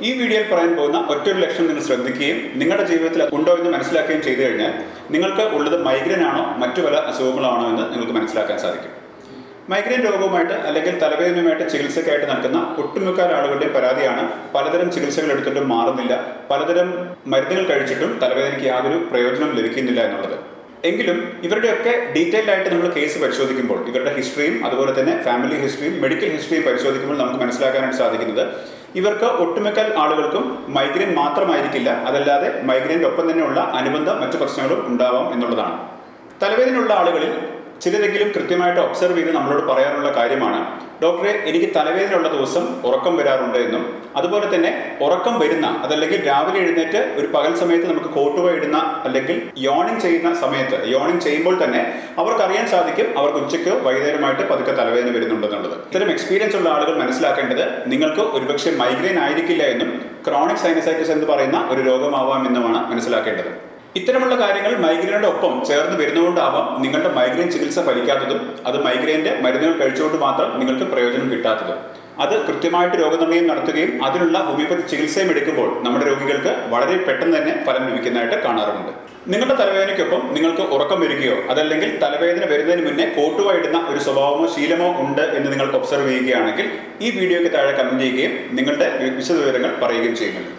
ഈ വീഡിയോയിൽ പറയാൻ പോകുന്ന ഒറ്റൊരു ലക്ഷണം നിങ്ങൾ ശ്രദ്ധിക്കുകയും നിങ്ങളുടെ ജീവിതത്തിൽ ഉണ്ടോ എന്ന് മനസ്സിലാക്കുകയും ചെയ്തു കഴിഞ്ഞാൽ നിങ്ങൾക്ക് ഉള്ളത് മൈഗ്രെയിൻ ആണോ മറ്റു പല അസുഖങ്ങളാണോ എന്ന് നിങ്ങൾക്ക് മനസ്സിലാക്കാൻ സാധിക്കും. മൈഗ്രെയിൻ രോഗവുമായിട്ട് അല്ലെങ്കിൽ തലവേദനയുമായിട്ട് ചികിത്സയ്ക്കായിട്ട് നടക്കുന്ന ഒട്ടുമിക്ക ആളുകളുടെയും പരാതിയാണ് പലതരം ചികിത്സകൾ എടുത്തിട്ടും മാറുന്നില്ല, പലതരം മരുന്നുകൾ കഴിച്ചിട്ടും തലവേദനയ്ക്ക് യാതൊരു പ്രയോജനം ലഭിക്കുന്നില്ല എന്നുള്ളത്. എങ്കിലും ഇവരുടെയൊക്കെ ഡീറ്റെയിൽഡ് ആയിട്ട് നമ്മൾ കേസ് പരിശോധിക്കുമ്പോൾ ഇവരുടെ ഹിസ്റ്ററിയും അതുപോലെ തന്നെ ഫാമിലി ഹിസ്റ്ററിയും മെഡിക്കൽ ഹിസ്റ്ററിയും പരിശോധിക്കുമ്പോൾ നമുക്ക് മനസ്സിലാക്കാനായിട്ട് സാധിക്കുന്നത് ഇവർക്ക് ഒട്ടുമിക്ക ആളുകൾക്കും മൈഗ്രെയിൻ മാത്രമായിരിക്കില്ല, അതല്ലാതെ മൈഗ്രെയിൻ്റെ ഒപ്പം തന്നെയുള്ള അനുബന്ധ മറ്റു പ്രശ്നങ്ങളും ഉണ്ടാവാം എന്നുള്ളതാണ്. തലവേദനയുള്ള ആളുകളിൽ ചിലരെങ്കിലും കൃത്യമായിട്ട് ഒബ്സർവ് ചെയ്ത് നമ്മളോട് പറയാറുള്ള കാര്യമാണ്, ഡോക്ടറെ എനിക്ക് തലവേദനയുള്ള ദിവസം ഉറക്കം വരാറുണ്ട് എന്നും അതുപോലെ തന്നെ ഉറക്കം വരുന്ന അതല്ലെങ്കിൽ രാവിലെ എഴുന്നേറ്റ് ഒരു പകൽ സമയത്ത് നമുക്ക് കോട്ടുവ ഇടുന്ന അല്ലെങ്കിൽ യോണിങ് ചെയ്യുന്ന സമയത്ത് യോണിങ് ചെയ്യുമ്പോൾ തന്നെ അവർക്ക് അറിയാൻ സാധിക്കും അവർക്ക് ഉച്ചയ്ക്കോ വൈകുന്നേരമായിട്ട് പതുക്കെ തലവേദന വരുന്നുണ്ടെന്നുള്ളത്. ഇത്തരം എക്സ്പീരിയൻസ് ഉള്ള ആളുകൾ മനസ്സിലാക്കേണ്ടത് നിങ്ങൾക്ക് ഒരുപക്ഷെ മൈഗ്രെയിൻ ആയിരിക്കില്ല എന്നും ക്രോണിക് സൈനസൈറ്റിസ് എന്ന് പറയുന്ന ഒരു രോഗമാവാം എന്നുമാണ് മനസ്സിലാക്കേണ്ടത്. ഇത്തരമുള്ള കാര്യങ്ങൾ മൈഗ്രെയിനോട് ഒപ്പം ചേർന്ന് വരുന്നതുകൊണ്ടാവാം നിങ്ങളുടെ മൈഗ്രെയിൻ ചികിത്സ ഫലിക്കാത്തതും അത് മൈഗ്രെയിൻ്റെ മരുന്നുകൾ കഴിച്ചുകൊണ്ട് മാത്രം നിങ്ങൾക്ക് പ്രയോജനം കിട്ടാത്തതും. അത് കൃത്യമായിട്ട് രോഗനിർണയം നടത്തുകയും അതിനുള്ള ഹോമിയോപ്പതി ചികിത്സയും എടുക്കുമ്പോൾ നമ്മുടെ രോഗികൾക്ക് വളരെ പെട്ടെന്ന് തന്നെ ഫലം ലഭിക്കുന്നതായിട്ട് കാണാറുണ്ട്. നിങ്ങളുടെ തലവേദനയ്ക്കൊപ്പം നിങ്ങൾക്ക് ഉറക്കം വരികയോ അതല്ലെങ്കിൽ തലവേദന വരുന്നതിന് മുന്നേ കോട്ടുവ ഇടുന്ന ഒരു സ്വഭാവമോ ശീലമോ ഉണ്ട് എന്ന് നിങ്ങൾ ഒബ്സർവ് ചെയ്യുകയാണെങ്കിൽ ഈ വീഡിയോയ്ക്ക് താഴെ കമന്റ് ചെയ്യുകയും നിങ്ങളുടെ വിശദവിവരങ്ങൾ പറയുകയും ചെയ്യുന്നുണ്ട്.